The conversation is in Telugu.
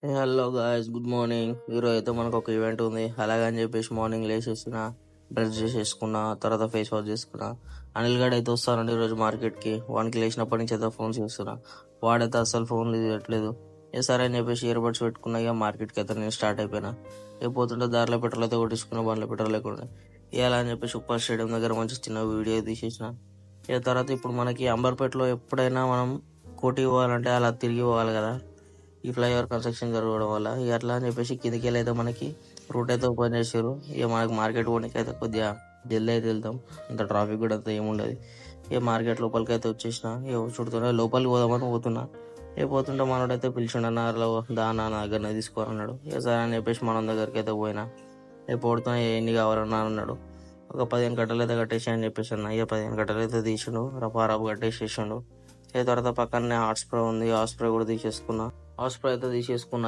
Hello guys, good morning. ఈరోజు అయితే మనకు ఒక ఈవెంట్ ఉంది. అలాగని చెప్పేసి మార్నింగ్ లేచేసిన, బ్రష్ చేసేసుకున్నా, తర్వాత ఫేస్ వాష్ చేసుకున్నా. అనిల్ గడ్ అయితే వస్తానండి ఈరోజు మార్కెట్కి. వానికి లేచినప్పటి నుంచి అయితే ఫోన్ చేస్తున్నా. వాడైతే అస్సలు ఫోన్ తీయట్లేదు. సరే అని చెప్పేసి ఇయర్ బడ్స్ పెట్టుకున్నా. ఇక మార్కెట్కి అయితే నేను స్టార్ట్ అయిపోయినా. పోతుంటే దారిలో పెట్రోల్ అయితే కొట్టించుకున్నా, బండ్లో పెట్రోల్ లేకుండా. ఇలా అని చెప్పేసి ఉప్పల్ స్టేడియం దగ్గర మంచి చిన్న వీడియో తీసేసిన. తర్వాత ఇప్పుడు మనకి అంబర్పేటలో ఎప్పుడైనా మనం కోటి పోవాలంటే అలా తిరిగి పోవాలి కదా, ఈ ఫ్లైఓవర్ కన్స్ట్రక్షన్ జరగడం వల్ల. ఇక అట్లా అని చెప్పేసి కిందికి వెళ్ళి అయితే మనకి రూట్ అయితే ఓపెన్ చేసారు. ఇక మనకి మార్కెట్ పోనీకి అయితే కొద్దిగా జల్దీ అయితే వెళ్తాం. అంత ట్రాఫిక్ కూడా అంత ఏముండదు. ఇక మార్కెట్ లోపలికి అయితే వచ్చేసిన. ఇక చుడుతున్నా, లోపలికి పోదామని పోతున్నా. పోతుంటే మనోడైతే పిలిచిండన్న, అలా దానా నా దగ్గర తీసుకోవాలన్నాడు. ఇక సరే అని చెప్పేసి మనం దగ్గరికి అయితే పోయినా. పోడుతున్నా, ఎన్ని కావాలన్నా అన్నాడు. ఒక 15 కట్టలు అయితే కట్టేసి అని చెప్పేసి అన్న. ఇక 15 కట్టలు అయితే తీసిండు, రఫారఫ్ కట్టేసేసిండు. తర్వాత పక్కనే హాట్ స్ప్రే ఉంది, హాట్ స్ప్రే కూడా తీసేసుకున్నా. హాట్ స్ప్రే అయితే తీసేసుకున్నా.